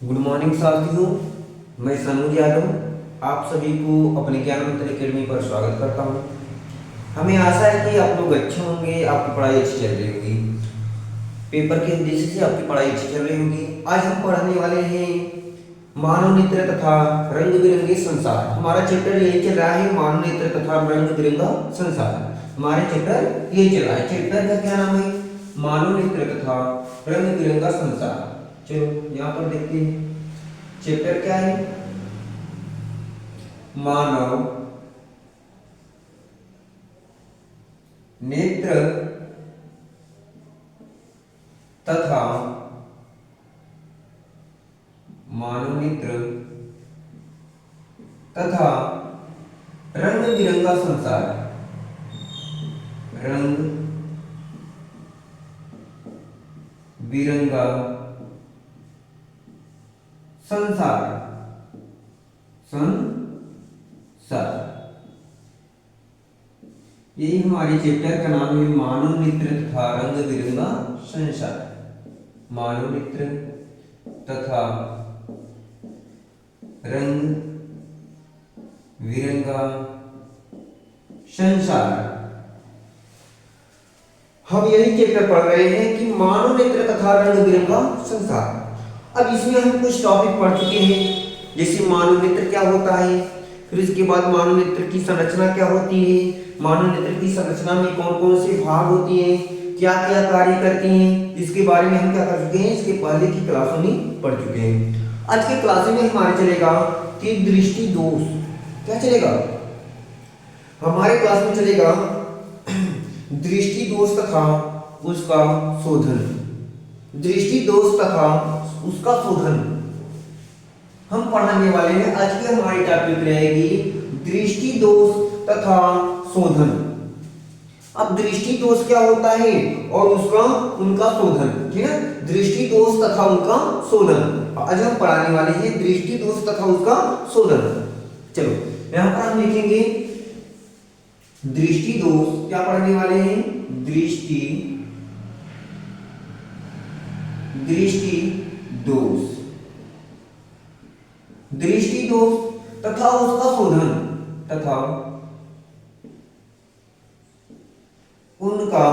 Good morning साथियों, मैं सनूज यादव आप सभी को अपने ज्ञान मंत्र अकेडमी पर स्वागत करता हूं। हमें आशा है कि आप लोग अच्छे होंगे, आपकी पढ़ाई अच्छी चल रही होगी। पेपर के उद्देश्य से आपकी पढ़ाई अच्छी चल रही होगी। आज हम पढ़ने वाले हैं मानव नेत्र तथा रंग बिरंगे संसार। हमारा चैप्टर यही चल रहा है, मानव नेत्र तथा रंग बिरंगा संसार। हमारे चैप्टर ये चल रहा है। चैप्टर का क्या नाम है? मानव नेत्र तथा रंग बिरंगा संसार। चलो यहाँ पर देखते हैं चैप्टर क्या है। मानव नेत्र तथा मानव नेत्र तथा रंग बिरंगा संसार। रंग बिरंगा संसार। संसार यही हमारे चैप्टर का नाम है, मानव नेत्र तथा रंग बिरंगा संसार। मानव नेत्र तथा रंग बिरंगा संसार। हम यही चैप्टर पढ़ रहे हैं कि मानव नेत्र तथा रंग बिरंगा संसार। अब इसमें हम कुछ टॉपिक पढ़ चुके हैं, जैसे मानव नेत्र क्या होता है, फिर इसके बाद मानव नेत्र की संरचना क्या होती है, मानव नेत्र की संरचना में कौन कौन से भाग होती हैं, क्या क्या कार्य करती हैं, इसके बारे में हम क्या कर चुके हैं, इसके पहले की क्लासों में पढ़ चुके हैं। आज के क्लास में हमारे चलेगा कि दृष्टि दोष। क्या चलेगा हमारे क्लास में? चलेगा दृष्टि दोष तथा उसका शोधन। दृष्टि दोष तथा उसका शोधन हम पढ़ाने वाले हैं। आज की हमारी टॉपिक रहेगी दृष्टि दोष तथा शोधन। अब दृष्टि दोष क्या होता है और उसका उनका शोधन, ठीक है। दृष्टि दोष तथा उनका शोधन आज हम पढ़ाने वाले हैं, दृष्टि दोष तथा उसका शोधन। चलो यहां पर हम लिखेंगे दृष्टि दोष। क्या पढ़ने वाले हैं? दृष्टि दोष। दृष्टि दोष तथा उसका शोधन तथा उनका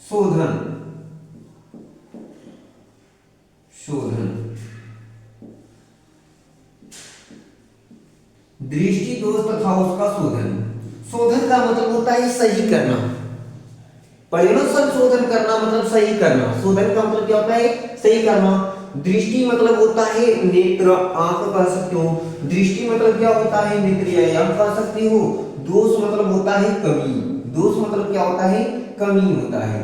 शोधन। दृष्टि दोष तथा उसका शोधन। शोधन का मतलब होता है सही करना। परिणाम संशोधन करना मतलब सही करना। शोधन का मतलब क्या होता है? सही करना। दृष्टि मतलब होता है नेत्र, आंख कह सकते हो। दृष्टि मतलब क्या होता है? नेत्र या आंख कह सकते हो। दोष मतलब होता है कमी। दोष मतलब क्या होता है? कमी होता है।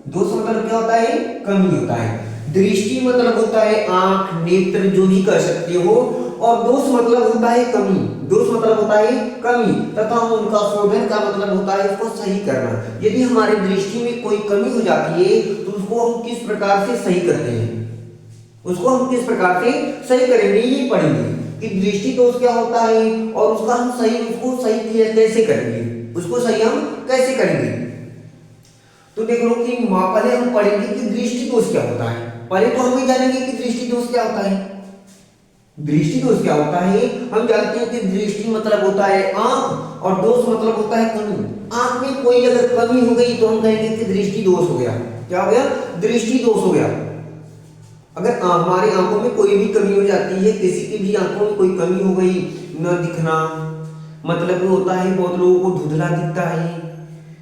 दोष मतलब क्या होता है? कमी होता है। दृष्टि मतलब होता है आंख, नेत्र जो भी कह सकते हो, और दोष मतलब होता है कमी। दोष मतलब होता है कमी तथा उनका शोधन का मतलब होता है उसको सही करना। यदि हमारी दृष्टि में कोई कमी हो जाती है तो उसको हम किस प्रकार से सही करते हैं, उसको हम किस प्रकार से सही करेंगे ये पढ़ेंगे कि दृष्टि दोष क्या होता है और उसका हम उसको सही कैसे करेंगे, उसको सही हम कैसे करेंगे। तो देख लो कि पहले हम पढ़ेंगे कि दृष्टि दोष क्या होता है। पहले तो हम ये जानेंगे कि दृष्टि दोष क्या होता है। दृष्टि दोष क्या होता है हम जानते हैं कि दृष्टि मतलब होता है आंख और दोष मतलब होता है कमी। आंख में कोई अगर कमी हो गई तो हम कहेंगे कि दृष्टि दोष हो गया। क्या हो गया? दृष्टि दोष हो गया। अगर हमारी आंखों में कोई भी कमी हो जाती है, किसी की भी आंखों में कोई कमी हो गई, न दिखना मतलब होता है, बहुत लोगों को धुंधला दिखता है।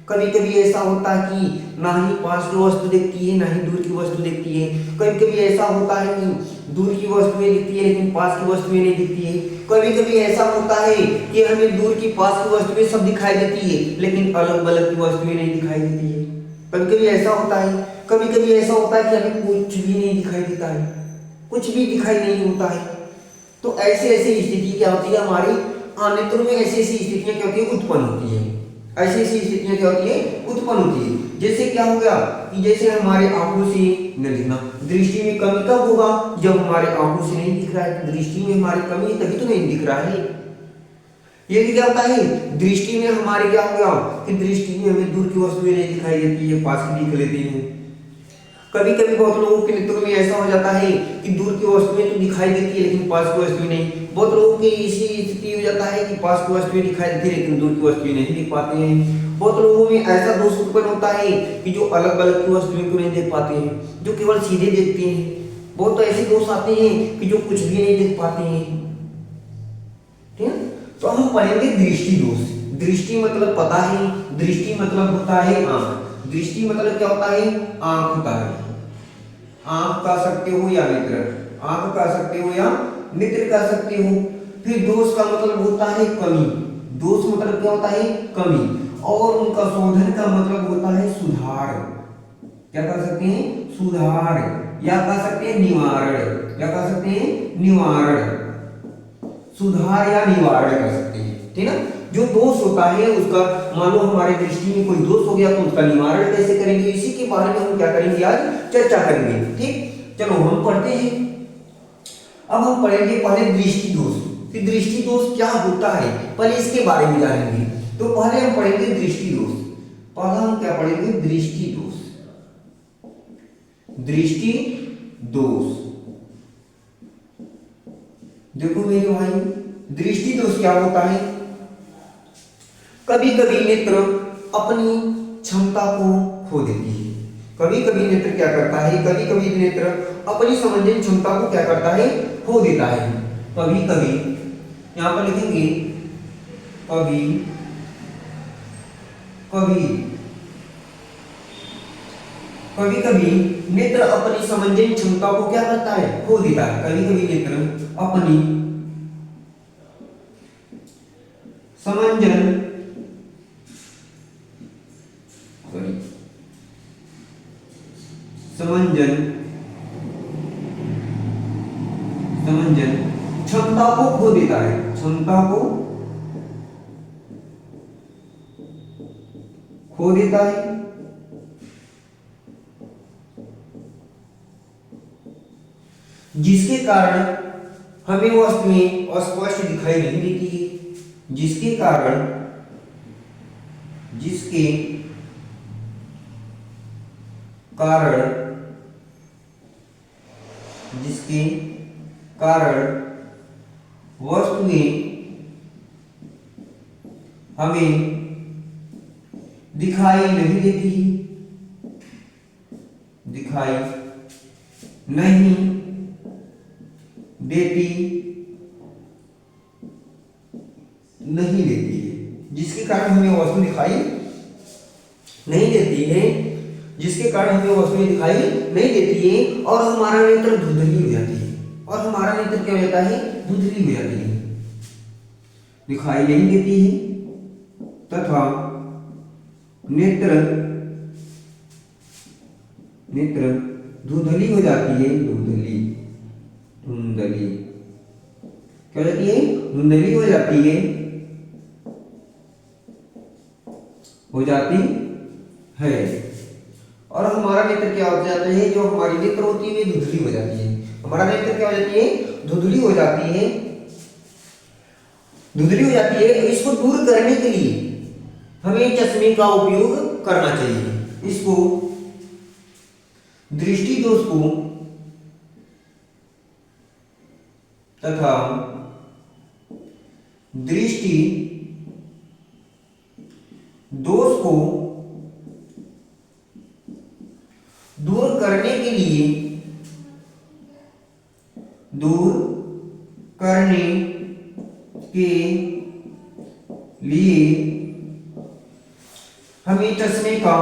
कभी कभी ऐसा होता है कि ना ही पास की वस्तु दिखती है ना ही दूर की वस्तु दिखती है। कभी कभी ऐसा होता है कि दूर की वस्तुएं दिखती है लेकिन पास की वस्तुएं नहीं दिखती है। कभी कभी ऐसा होता है कि हमें दूर की पास की वस्तुएं सब दिखाई देती है लेकिन अलग अलग की वस्तुएं नहीं दिखाई देती है। कभी कभी ऐसा होता है, कभी कभी ऐसा होता है कि हमें कुछ भी नहीं दिखाई देता है, कुछ भी दिखाई नहीं होता है। तो ऐसे ऐसी स्थिति क्या होती है हमारी नेत्रों में, ऐसी ऐसी स्थितियां क्या होती है उत्पन्न होती है। ऐसी ऐसी स्थितियां क्या होती है उत्पन्न होती है। जैसे क्या हो गया कि जैसे हमारे आंखों से न दिखना। दृष्टि में कमी कब होगा? जब हमारे आंखों से नहीं दिख रहा है। दृष्टि में हमारी कमी है तभी तो नहीं दिख रहा है। ये क्या होता है? दृष्टि में हमारे क्या हो गया कि दृष्टि में हमें दूर की वस्तुएं नहीं दिखाई देती है, पास की दिख लेती है। कभी कभी बहुत लोगों के नेत्रों में ऐसा हो जाता है कि दूर की वस्तुएं तो दिखाई देती है लेकिन पास की वस्तुएं नहीं। बहुत लोगों की ऐसी स्थिति हो जाता है कि पास की वस्तुएं दिखाई देती है लेकिन दूर की वस्तुएं नहीं दिख पाते हैं। बहुत लोगों में ऐसा दोष उत्पन्न होता है कि जो अलग अलग की वस्तुएं को नहीं देख पाते हैं, जो केवल सीधे देखते हैं। बहुत तो ऐसे दोष आते हैं कि जो कुछ भी नहीं देख पाते हैं। ठीक है, तो हम पढ़ेंगे दृष्टि दोष। दृष्टि मतलब पता है, दृष्टि मतलब होता है आंख। दृष्टि मतलब क्या होता है? आंख होता है। आंख कह सकते हो या नेत्र, आंख कह सकते हो या नेत्र कह सकते हो। फिर दोष का मतलब होता है कमी। दोष मतलब क्या होता है? कमी। और उनका शोधन का मतलब होता है सुधार। क्या कह सकते हैं? सुधार, या कह सकते हैं निवारण। क्या कह सकते हैं? निवारण। सुधार या निवारण कर सकते हैं। ठीक है, जो दोष होता है उसका, मान लो हमारे दृष्टि में कोई दोष हो गया तो उसका निवारण कैसे करेंगे, इसी के बारे में हम क्या करेंगे, आज चर्चा करेंगे। ठीक, चलो हम पढ़ते हैं। अब हम पढ़ेंगे पहले दृष्टि दोष। फिर दृष्टि दोष क्या होता है पहले इसके बारे में जानेंगे। तो पहले हम पढ़ेंगे दृष्टि दोष। पहले हम क्या पढ़ेंगे? दृष्टि दोष। दृष्टि दोष, देखो मेरे भाई, दृष्टि दोष क्या होता है? कभी कभी नेत्र अपनी क्षमता को खो देती है। कभी कभी नेत्र क्या करता है? कभी कभी नेत्र अपनी समंजन क्षमता को क्या करता है? खो देता है। कभी कभी, यहां पर लिखेंगे कभी कभी, कभी कभी नेत्र अपनी समंजन क्षमता को क्या करता है? खो देता है। कभी कभी नेत्र अपनी समंजन समंजन क्षमता को खो देता है। क्षमता को खो देता है, जिसके कारण हमें वस्तुएं अस्पष्ट दिखाई नहीं देती है। जिसके कारण, जिसके कारण, जिसके कारण वस्तुएं हमें दिखाई नहीं देती, दिखाई नहीं देती, नहीं देती है। जिसके कारण हमें वस्तु दिखाई नहीं देती है, जिसके कारण हमें वस्तुएं दिखाई नहीं देती है और हमारा नेत्र धुंधली हो जाती है। और हमारा नेत्र क्या हो जाता है? धुंधली हो जाती है, दिखाई नहीं देती है तथा नेत्र नेत्र धुंधली हो जाती है। धुंधली, धुंधली क्या हो जाती है? धुंधली हो जाती है, हो जाती है। और हमारा नेत्र क्या हो जाता है? जो हमारी नेत्र होती है वे धुंधली हो जाती है। हमारा नेत्र क्या हो जाती है? धुंधली हो जाती है, धुंधली हो जाती है। इसको दूर करने के लिए हमें चश्मे का उपयोग करना चाहिए। इसको, दृष्टि दोष को तथा दृष्टि दोष को दूर करने के लिए, दूर करने के लिए हमें चश्मे का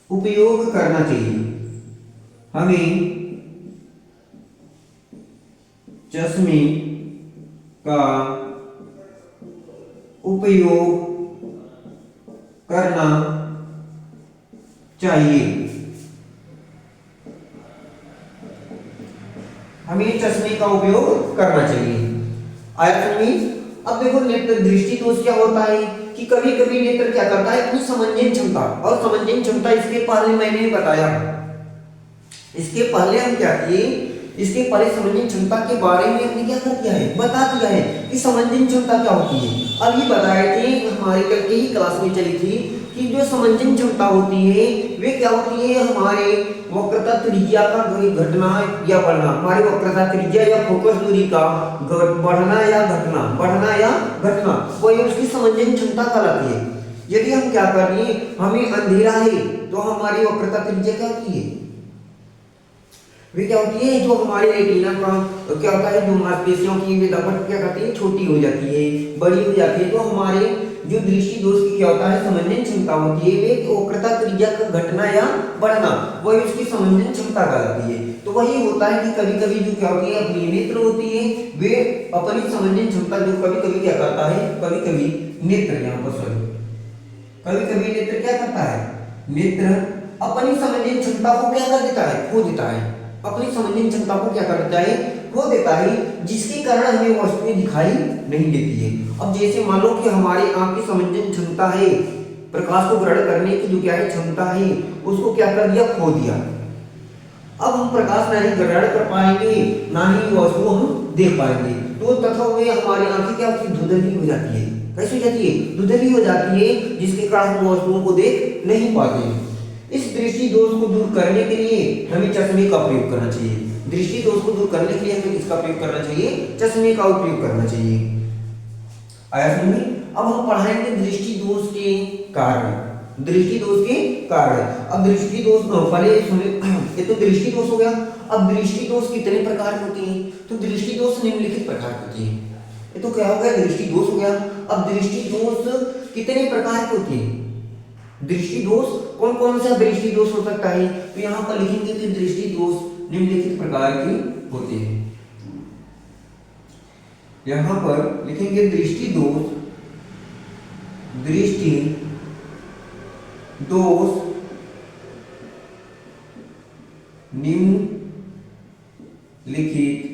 उपयोग करना चाहिए। हमें चश्मे का उपयोग करना चाहिए। हमें चश्मे का उपयोग करना चाहिए। आया समझ में? अब देखो नेत्र दृष्टि दोष क्या होता है कि कभी कभी नेत्र क्या करता है? अपनी समंजन क्षमता, और समंजन क्षमता इसके पहले मैंने बताया, इसके पहले हम क्या किए, इसके पहले समंजन क्षमता के बारे में हमने क्या कर दिया है? बता दिया है कि समंजन क्षमता क्या होती है। अभी बताए थे, हमारी कल की ही क्लास में चली थी कि कि जो समंजन क्षमता होती है वे क्या होती है, हमारे वक्रता त्रिज्या का घटना या बढ़ना, हमारी वक्रता त्रिज्या या फोकस दूरी का बढ़ना या घटना वही उसकी समंजन क्षमता कहलाती है। यदि हम क्या कर रहे हैं, हमें अंधेरा है तो हमारी वक्रता त्रिज्या क्या होती है, वे क्या होती है, जो हमारे रेटिना का क्या होता है, जो मांसपेशियों की विदापट क्या करती है, छोटी हो जाती है, बड़ी हो जाती है, तो हमारे जो दृष्टि दोष की क्या होता है, समंजन क्षमता होती है, वे वक्रता त्रिज्या का घटना या बढ़ना वही उसकी समंजन क्षमता कहलाती है। तो वही होता है कि कभी कभी जो क्या होती है, अपनी नेत्र होती है वे अपनी समंजन क्षमता जो कभी कभी क्या करता है, कभी कभी नेत्र यहाँ पर सॉरी कभी कभी नेत्र क्या करता है, नेत्र अपनी समंजन क्षमता को क्या कर देता है, खो देता है, अपनी समझने क्षमता को क्या करता है, खो देता है, जिसके कारण हमें वस्तुएं दिखाई नहीं देती है। अब जैसे मान लो कि हमारी आंख की समझने क्षमता है, प्रकाश को ग्रहण करने की जो क्या है क्षमता है, उसको क्या कर दिया, खो दिया। अब हम प्रकाश नहीं ग्रहण कर पाएंगे, ना ही वस्तु हम देख पाएंगे, तो तथा वे हमारी आंखें क्या होती है, धुंधली हो जाती है। कैसे हो जाती है, धुंधली हो जाती है, जिसके कारण हम वस्तुओं को देख नहीं पाते हैं। इस दृष्टि दोष को दूर करने के लिए हमें चश्मे का प्रयोग करना चाहिए। दृष्टि दोष को दूर करने के लिए हमें किसका प्रयोग करना चाहिए, चश्मे का उपयोग करना चाहिए। आया समझ में? अब हम पढ़ाएंगे दृष्टि दोष के कारण, दृष्टि दोष के कारण। अब दृष्टि दोष पहले सुने, ये तो दृष्टि दोष हो गया। अब दृष्टि दोष कितने प्रकार के होते हैं, तो दृष्टि दोष निम्नलिखित प्रकार के होते हैं। ये तो क्या हो गया, दृष्टि दोष हो गया। अब दृष्टि दोष कितने प्रकार के होते हैं, दृष्टि दोष कौन कौन सा दृष्टि दोष हो सकता है, तो यहाँ पर लिखेंगे कि दृष्टि दोष निम्नलिखित प्रकार के होते हैं। यहाँ पर लिखेंगे दृष्टि दोष निम्नलिखित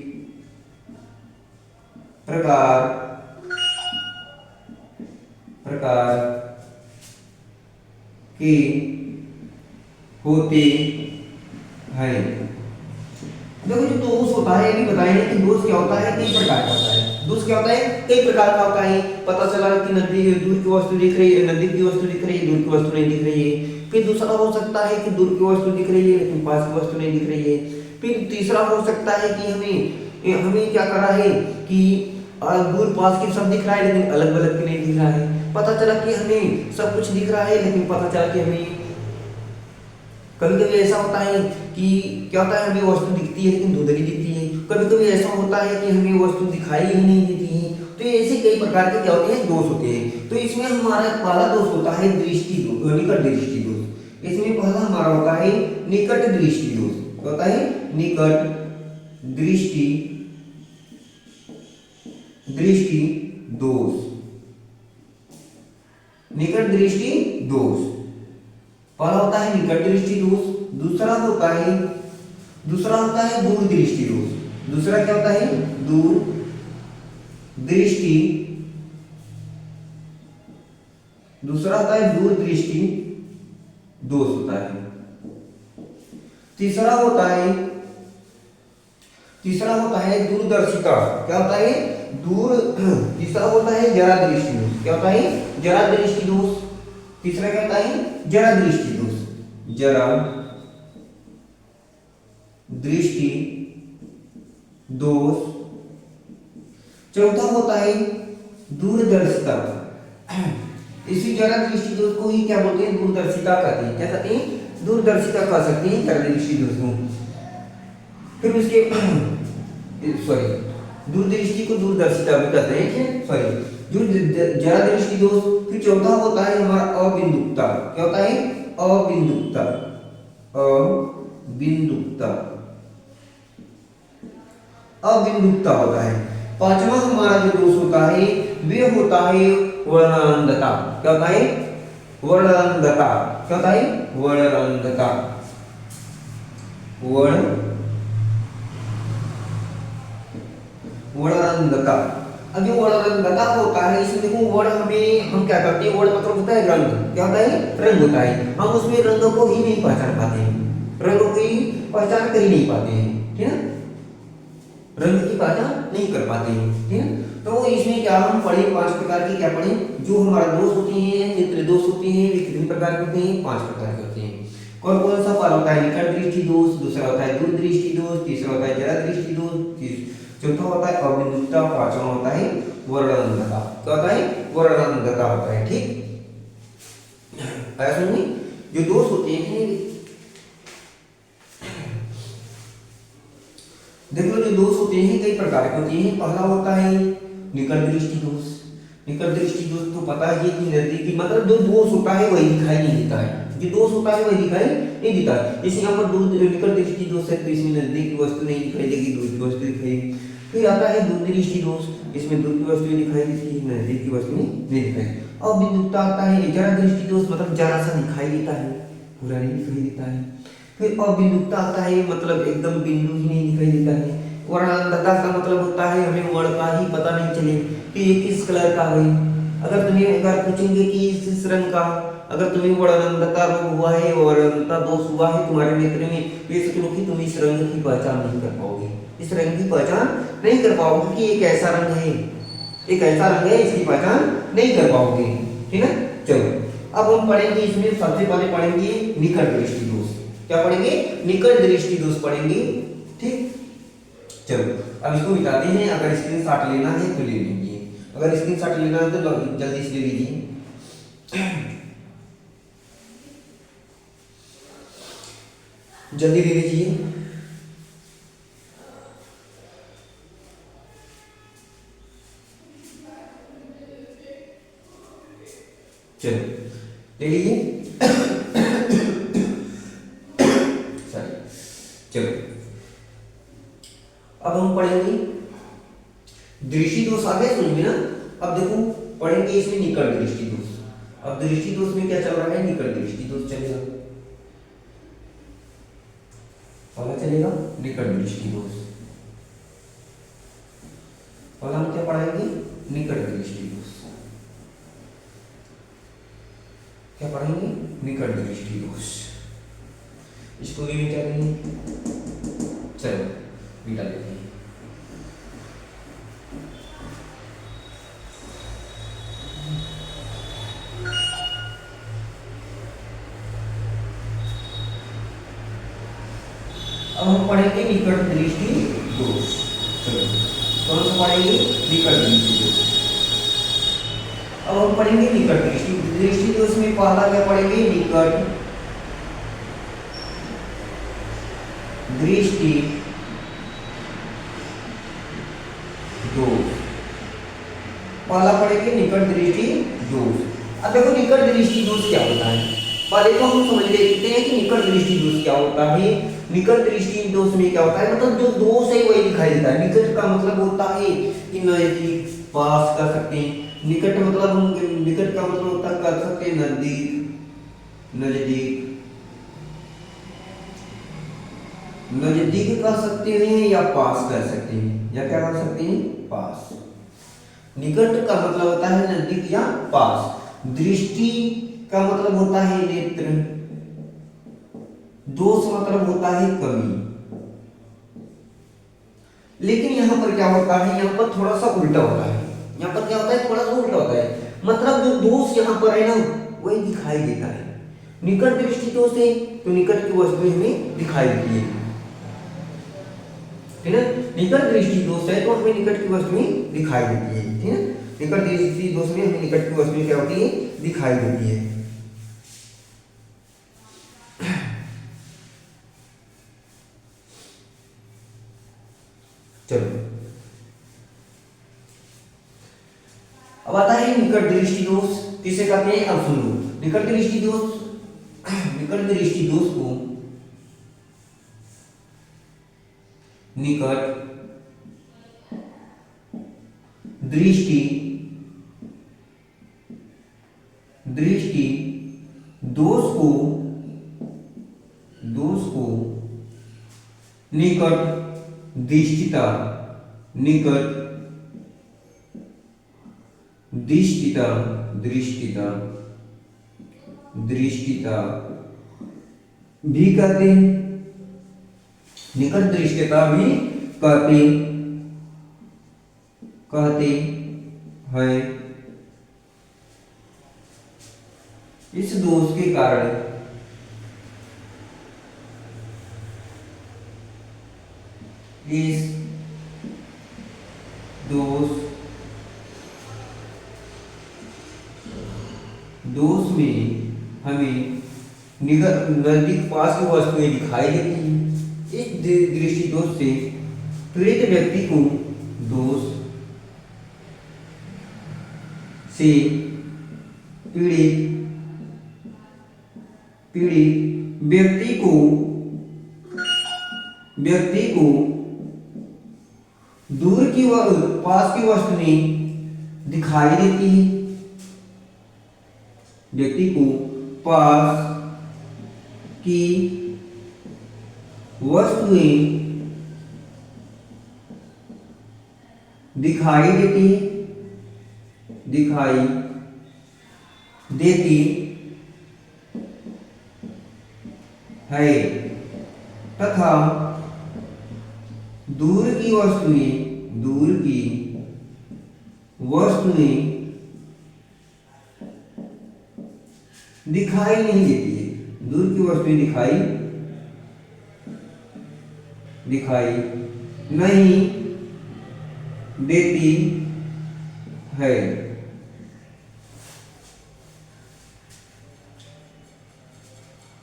प्रकार के होते हैं। देखो जो दोष होता है, ये भी बताएंगे कि दोष क्या होता है, कई प्रकार का होता है। दोष क्या होता है, कई प्रकार का होता है। पता चला कि नजदीक दूर की वस्तु दिख रही है, नजदीक की वस्तु दिख रही है, दूर की वस्तु नहीं दिख रही है। फिर दूसरा हो सकता है कि दूर की वस्तु दिख रही है लेकिन पास की वस्तु नहीं दिख रही है। फिर तीसरा हो सकता है कि हमें क्या कर रहा है कि दूर पास की सब दिख रहा है लेकिन अलग अलग की नहीं दिख रहा है। पता चला कि हमें सब कुछ दिख रहा है लेकिन पता चला कि हमें कभी कभी ऐसा होता है कि क्या होता है, हमें वस्तु दिखती है लेकिन धुंधली दिखती है। कभी कभी ऐसा होता है कि हमें वस्तु दिखाई ही नहीं देती है। तो ऐसे कई प्रकार के क्या होते हैं, दोष होते हैं। तो इसमें हमारा पहला दोष होता है दृष्टि दोष, निकट दृष्टि दोष। इसमें पहला हमारा होता है निकट दृष्टि दोष। क्या होता है, निकट दृष्टि दोष। निकट दृष्टि दोष पहला होता है निकट दृष्टि दोष। दूसरा होता है दूर दृष्टि दोष। दूसरा क्या होता है, दूर दृष्टि। दूसरा होता है दूर दृष्टि दोष होता है। तीसरा होता है दूरदर्शिता। क्या होता है, तीसरा होता है जरा दृष्टि दोष। क्या होता है, जरा दृष्टि दोष। तीसरा क्या होता है, जरा दृष्टि दोष। जरा दृष्टि दोष। चौथा होता है दूरदर्शिता। इसी जरा दृष्टि दोष को ही क्या बोलते हैं, दूरदर्शिता कहते हैं। क्या कहते हैं, दूरदर्शिता कह सकते हैं जरा दृष्टि दोष को। फिर उसके दूरदृष्टि को दूरदर्शिता भी कहते हैं। जरा दृष्टि दोष। फिर चौथा होता है हमारा अबिंदुकता। क्या होता है, अबिंदुकता होता है। पांचवा हमारा जो दोष होता है वे होता है वर्णांधता। क्या होता है, वर्णांधता। क्या होता है, वर्णांधता। वर्णांधता। अब जो वर्णांधता होता है, इसमें देखो वर्ण हम क्या करते हैं, वर्ण मतलब होता है रंग। क्या होता है, रंग होता है। हम उसमें रंग को ही नहीं पहचान पाते हैं, रंगों की पहचान कर ही नहीं पाते हैं, ठीक है। रंग की पहचान नहीं कर पाते हैं, ठीक है। तो इसमें क्या हम पढ़े, 5 प्रकार की क्या पढ़े, जो हमारा दोष होते हैं, नेत्र दोष होते हैं, वे कितने प्रकार के होते हैं, 5 प्रकार के होते हैं। कौन कौन सा? पहला होता है निकट दृष्टि दोष, दूसरा होता है दूर दृष्टि दोष, तीसरा होता है जरा दृष्टि दोष, चौथा होता है अबिंदुता, पांचवा होता है वर्णनंदता। क्या होता है? वर्णनंदता होता है, ठीक। ऐसा नहीं, जो दोष होते हैं, देखो जो दोष होते हैं कई प्रकार के होते हैं। पहला होता है निकट दृष्टि दोष। निकट दृष्टि दोष तो पता है कि नजदीकी, मतलब जो दोष होता है वही दिखाई नहीं देता है, जो दोष होता है वही दिखाई नहीं देता है। जैसे यहाँ पर दूर निकट दृष्टि दोष है तो इसमें नजदीक की वस्तु नहीं दिखाई देगी, दूर की वस्तु दिखाई। फिर आता है दूर दृष्टि दोष, इसमें दूर की वस्तु दिखाई देती है, नजदीक की वस्तु नहीं दिखाई। अब बिंदुता आता है जरा दृष्टि दोष, मतलब जरा सा दिखाई देता है, पूरा नहीं दिखाई देता है। फिर अबिंदुता आता है, मतलब एकदम बिंदु ही नहीं दिखाई देता है। वर्णनंदता का मतलब होता है हमें वर्ण का ही पता नहीं चले कि ये किस कलर का है। अगर तुम्हें अगर पूछेंगे कि इस रंग का, अगर तुम्हें वर्णनंदता रोग हुआ है, वर्णनंदता दोष हुआ है तुम्हारे नेत्र में, तो ये समझ लो कि तुम इस रंग की पहचान नहीं कर पाओगे, इस रंग की पहचान नहीं कर पाओगे कि एक ऐसा रंग है, एक ऐसा रंग है, इसकी पहचान नहीं कर पाओगे, ठीक है। चलो अब हम पढ़ेंगे, इसमें सबसे पहले पढ़ेंगे निकट दृष्टि दोष। क्या पढ़ेंगे? निकट दृष्टि दोष पढ़ेंगे, ठीक। चलो अब इसको मिटाते हैं। अगर स्क्रीनशॉट लेना है तो ले लीजिए, अगर स्क्रीनशॉट लेना है तो जल्दी से ले लीजिए। जल्दी ले लीजिए। चलो ले लीजिए। चलो अब हम पढ़ेंगे दृष्टि दोष। आगे सुनिए ना, अब देखो पढ़ेंगे इसमें निकट दृष्टि दोष। अब दृष्टि दोष में क्या चल रहा है? निकट दृष्टि दोष चलेगा, पहला चलेगा निकट दृष्टि दोष। पहला हम क्या पढ़ाएंगे? निकट दृष्टि दोष। क्या पढ़ेंगे? निकट दृष्टि दोष। इसको भी मिटा देंगे। चलो मिटा देते हैं। अब हम पढ़ेंगे निकट दृष्टि दोष। चलो कौन सा पढ़ेंगे? निकट दृष्टि दोष। अब हम पढ़ेंगे निकट दृष्टि दोष में पहला क्या पढ़ेंगे? निकट दृष्टि दोष। पहला पढ़ेंगे निकट दृष्टि दोष। अब देखो निकट दृष्टि दोष क्या होता है, पहले तो हम समझ लेते हैं कि निकट दृष्टि दोष क्या होता है। निकट दृष्टि दोष में क्या होता है, मतलब जो दोष है वही दिखाई देता है। निकट का मतलब होता है कि नजदीक, पास कर सकते हैं। निकट मतलब हम निकट का मतलब होता है कर सकते हैं नजदीक, नजदीक, नजदीक कर सकते हैं या पास कर सकते हैं, या क्या कर सकते हैं? पास। निकट का मतलब होता है नजदीक या पास। दृष्टि का मतलब होता है नेत्र। दोष मतलब होता है कमी। लेकिन यहां पर क्या होता है? यहां पर थोड़ा सा उल्टा होता है। यहां पर क्या होता है? थोड़ा सा उल्टा होता है, मतलब जो दोष यहां पर है ना वही दिखाई देता है। निकट दृष्टि दोष है तो निकट की वस्तु हमें दिखाई देती है, ठीक है। निकट दृष्टि दोष है तो हमें निकट की वस्तुएं दिखाई देती है, ठीक है। निकट दृष्टि दोष में हमें निकट की वस्तुएं क्या होती है? दिखाई देती है। चलो अब आता है निकट दृष्टि दोष, किसे कहते हैं? अब सुन लो। निकट दृष्टि दोष, निकट दृष्टि दोष को निकट दृष्टि दोष को निकट दृष्टिता, निकट दृष्टिता, दृष्टिता, दृष्टिता भी कहते हैं। निकट दृष्टिता भी कहते हैं। कहते हैं। इस दोष के कारण इस दोष में हमें नजदीक पास की वस्तुएं दिखाई देती हैं। इस दृष्टि दोष से पीड़ित व्यक्ति को दोष से पीड़ित व्यक्ति को दूर की व पास की वस्तुएं दिखाई देती है। व्यक्ति को पास की वस्तुएं दिखाई देती है तथा दूर की वस्तुएं दिखाई नहीं देती है। दूर की वस्तुएं दिखाई नहीं देती है।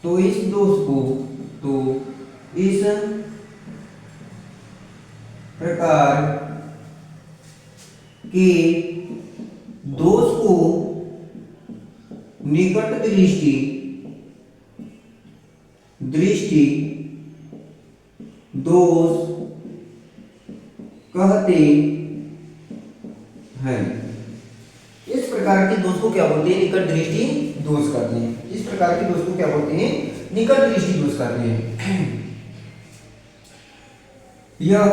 तो इस दोष को इस प्रकार के दोष को निकट दृष्टि दोष कहते हैं। इस प्रकार के दोष को क्या बोलते हैं? निकट दृष्टि दोष कहते हैं। इस प्रकार के दोष को क्या बोलते हैं? निकट दृष्टि दोष कहते हैं। यह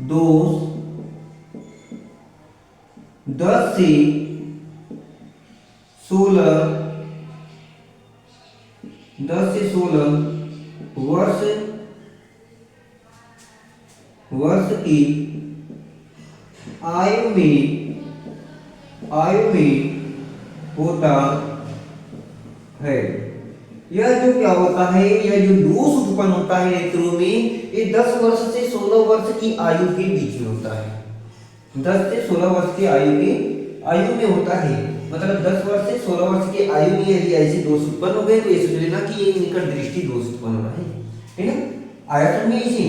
दोष 10 से 16 वर्ष की आयु में होता है। यह जो क्या होता है, यह जो दोष उत्पन्न होता है नेत्रों में, ये 10 वर्ष से 16 वर्ष की आयु के बीच में होता है। 10 से 16 वर्ष की आयु में होता है। मतलब 10 वर्ष से 16 वर्ष की आयु में यदि ऐसे दोष उत्पन्न हो गए तो ये समझ लेना कि ये निकट दृष्टि दोष उत्पन्न हो रहा है। ठीक है, आया समझ में? इसे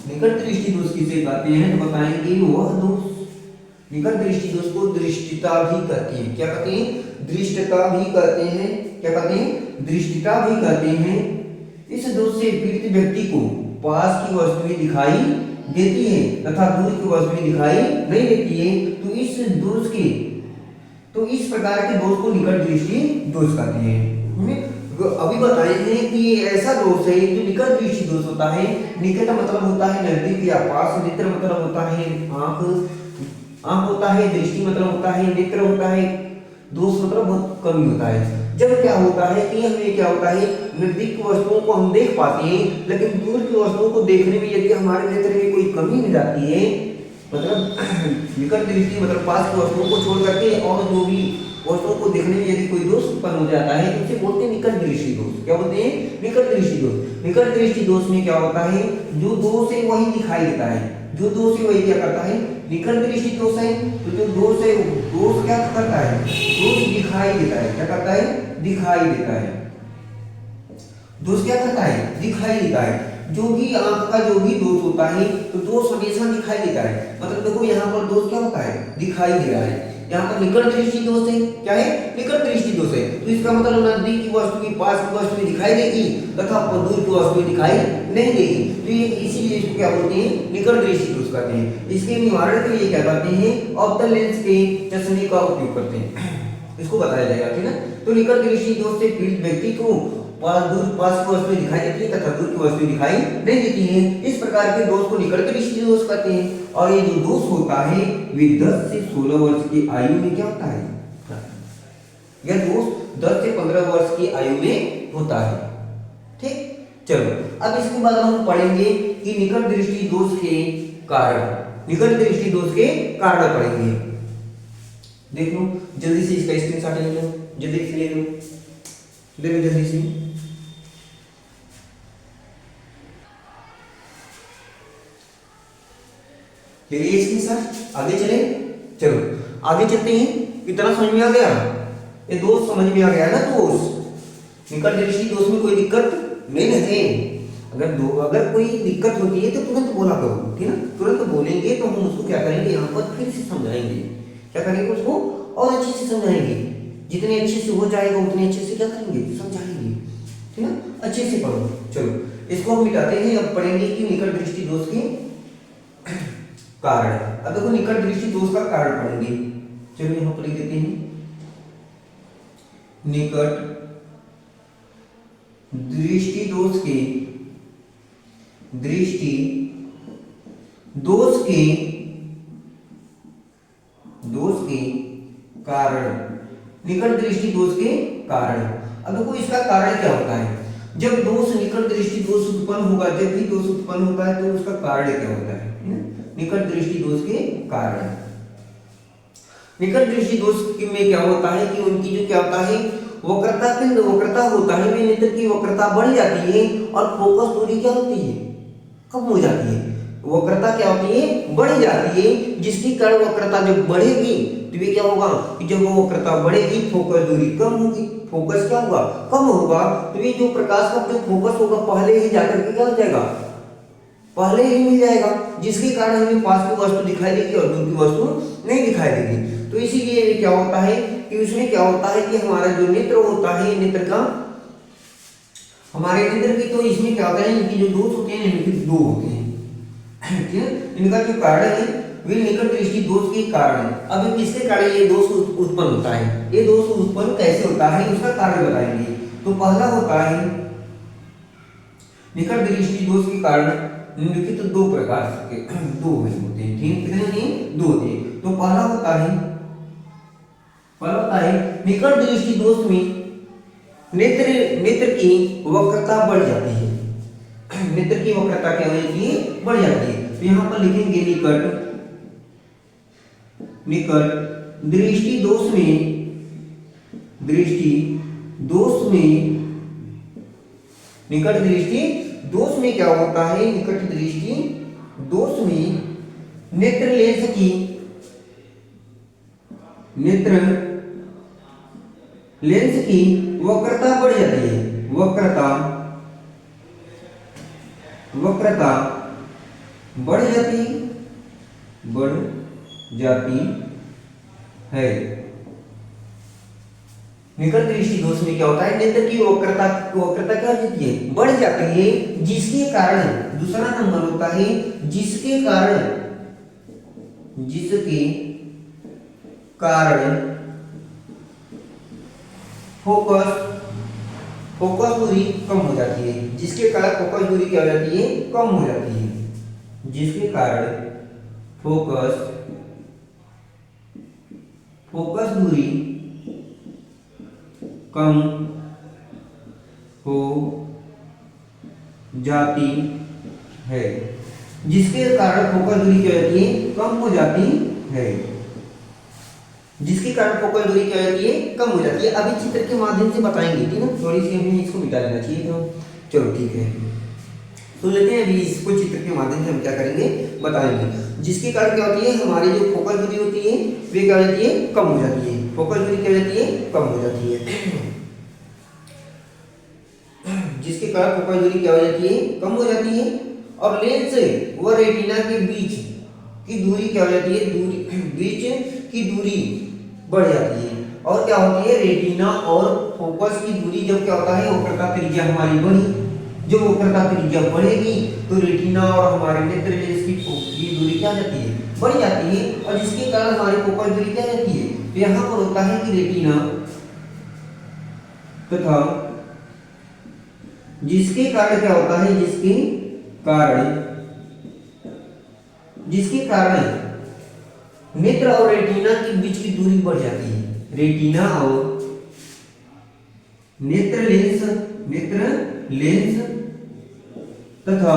निकट दृष्टि दोष किसे कहते हैं तो बताएंगे वह दोष। निकट दृष्टि दोष को दृष्टिता भी कहते हैं। क्या कहते हैं? दृष्टता भी कहते हैं। क्या कहते हैं? दृष्टिता भी कहते हैं। इस दोष से पीड़ित व्यक्ति को पास की वस्तुएं दिखाई देती है तथा दूर की वस्तुएं दिखाई नहीं देती है। तो इस प्रकार के दोष को निकट दृष्टि दोष कहते हैं। अभी बताए हैं कि ऐसा दोष है जो निकट दृष्टि दोष होता है। निकट मतलब होता है नजदीक या पास, नेत्र मतलब होता है आंख होता है, दृष्टि मतलब होता है नेत्र होता है, दोष मतलब बहुत कम होता है। जब क्या होता है कि हमें क्या होता है, नजदीक की वस्तुओं को हम देख पाते हैं लेकिन दूर की वस्तुओं को देखने में यदि हमारे नेत्र में कोई कमी मिल जाती है, मतलब निकट दृष्टि मतलब पास की वस्तुओं को छोड़ करके और जो भी वस्तुओं को देखने में यदि कोई दोष उत्पन्न हो जाता है तो उसे बोलते हैं निकट दृष्टि दोष। क्या बोलते हैं? निकट दृष्टि दोष। निकट दृष्टि दोष में क्या होता है, जो दोष है वही दिखाई देता है। जो दोष है वही क्या करता है? निकट दृष्टि दोष है तो जो दोष है दोष क्या करता है? दोष दिखाई देता है। क्या करता है? दिखाई देता है। दोष क्या करता है? दिखाई देता है। जो भी आंख का जो भी दोष होता है तो दोष हमेशा दिखाई देता है। मतलब देखो यहाँ पर दोष क्या होता है? दिखाई दे रहा है। यहाँ पर निकट दृष्टि दोष है। क्या है? निकट दृष्टि दोष है। तो इसका मतलब नजदीक की वस्तु की पास की वस्तु दिखाई देगी तथा दूर की वस्तु दिखाई नहीं देगी। तो ये इसीलिए इसको क्या बोलते हैं? निकट दृष्टि दोष कहते हैं। इसके निवारण के लिए क्या करते हैं? ऑप्टल लेंस के चश्मे का उपयोग करते हैं। इसको बताया जाएगा। ठीक है, तो निकट दृष्टि दोष से पीड़ित व्यक्ति को पास की वस्तुएं दिखाई देती है तथा दूर की वस्तुएं दिखाई नहीं देती हैं। इस प्रकार के दोष को निकट दृष्टि दोष कहते हैं। और ये जो दोष होता है वे 10 से 16 वर्ष की आयु में क्या होता है? यह दोष 10 से 15 वर्ष की आयु में होता है। ठीक, चलो अब इसके बाद हम पढ़ेंगे कि निकट दृष्टि दोष के कारण, निकट दृष्टि दोष के कारण पढ़ेंगे। देख लो जल्दी से, इसका स्क्रीनशॉट ले लो, जल्दी से ले लो, ले लो जल्दी से। ले लिए स्क्रीनशॉट, आगे चले। चलो आगे चलते हैं। इतना समझ में आ गया, ये दोष समझ में आ गया ना। दोष निकट दृष्टि दोष में कोई दिक्कत नहीं है। अगर कोई दिक्कत होती है तो तुरंत बोला करो, ठीक है ना। तुरंत बोलेंगे तो हम उसको क्या करेंगे, यहाँ पर फिर से समझाएंगे। क्या करेंगे, उसको और अच्छे से समझाएंगे। जितने अच्छे से हो जाएगा उतने अच्छे से क्या करेंगे, समझाएंगे, ठीक है ना। अच्छे से पढ़ो। चलो इसको हम मिटाते हैं। अब पढ़ेंगे कि निकट दृष्टि दोष के कारण। अब देखो निकट दृष्टि दोष का कारण पढ़ेंगे। चलो यहाँ पर लिख देते हैं, निकट दृष्टि दोष के, दृष्टि दोष के, दोष के कारण, निकट दृष्टि दोष के कारण। अब देखो इसका कारण क्या होता है। जब दोष, निकट दृष्टि दोष उत्पन्न होगा, जब भी दोष उत्पन्न होता है तो उसका कारण क्या होता है, निकट दृष्टि दोष के कारण। निकट दृष्टि दोष में क्या होता है कि उनकी जो क्या होता है, वक्रता पिंड, वक्रता होता है, वे नेत्र की वक्रता बढ़ जाती है और फोकस दूरी क्या होती है, कम हो जाती है। वक्रता क्या होती है, बढ़ जाती है, जिसकी कारण वक्रता जब बढ़ेगी तो ये क्या होगा कि जब वो वक्रता बढ़ेगी फोकस दूरी कम होगी। फोकस क्या होगा, कम होगा, तो ये जो प्रकाश का जो फोकस होगा पहले ही जाकर के क्या हो जाएगा, पहले ही मिल जाएगा, जिसके कारण हमें पास की वस्तु दिखाई देगी और दूर की वस्तु नहीं दिखाई देगी। तो इसीलिए क्या होता है कि उसमें क्या होता है कि हमारा जो नेत्र होता है, नेत्र का, हमारे नेत्र की, तो इसमें क्या होता है, इनकी जो दोष होते हैं इनके दो होते हैं, ठीक है। इनका जो कारण है वे निकट दृष्टि दोष के कारण है। अब किसके कारण ये दोष उत्पन्न होता है, ये दोष उत्पन्न कैसे होता है, उसका कारण बताएंगे। तो पहला होता है निकट दृष्टि दोष के कारण निम्नलिखित तो दो प्रकार के, दो होते हैं, ठीक है, दो होते हैं। तो पहला होता है निकट दृष्टि दोष में नेत्र की वक्रता बढ़ जाती है, नेत्र की वक्रता क्या हो जाती है, बढ़ जाती है। तो यहाँ पर लिखेंगे निकट दृष्टि दोष में, दृष्टि दोष में, निकट दृष्टि दोष में क्या होता है, निकट दृष्टि दोष में नेत्र लेंस की, नेत्र लेंस की वक्रता बढ़ जाती है, वक्रता बढ़ जाती है। निकट दृष्टि दोष में क्या होता है, नेत्र की वक्रता क्या हो जाती है, बढ़ जाती है, जिसके कारण, दूसरा नंबर होता है जिसके कारण फोकस दूरी कम हो जाती है, जिसके कारण फोकस दूरी क्या हो जाती है, कम हो जाती है, जिसके कारण फोकस दूरी कम हो जाती है, जिसके कारण फोकस दूरी क्या हो जाती है, कम हो जाती है, जिसके कारण फोकस दूरी क्या हो जाती है, कम हो जाती है। अभी चित्र के माध्यम से बताएंगे, ठीक है ना, थोड़ी सी हमें इसको मिटा लेना चाहिए। तो चलो ठीक है, तो लेते हैं अभी इसको चित्र के माध्यम से हम क्या करेंगे, बताएंगे। जिसके कारण क्या होती है, हमारी जो फोकस दूरी होती है वे क्या हो जाती है, कम हो जाती है, फोकस दूरी क्या हो जाती है, कम हो जाती है, जिसके कारण फोकस दूरी क्या हो जाती है, कम हो जाती है। और लेंस व रेटिना के बीच की दूरी क्या हो जाती है, बीच की दूरी बढ़ जाती है। और क्या होती है, रेटिना और फोकस की दूरी जब क्या होता है, वक्रता त्रिज्या हमारी बढ़ी, जो वक्रता त्रिज्या बढ़ेगी तो रेटिना और हमारे नेत्र लेंस की दूरी क्या जाती है, बढ़ जाती है, और जिसके कारण हमारी फोकस दूरी क्या जाती है। तो यहाँ पर होता है कि रेटिना तथा जिसके कारण क्या होता है, जिसके कारण नेत्र और रेटिना के बीच की दूरी बढ़ जाती है, रेटिना और नेत्र लेंस तथा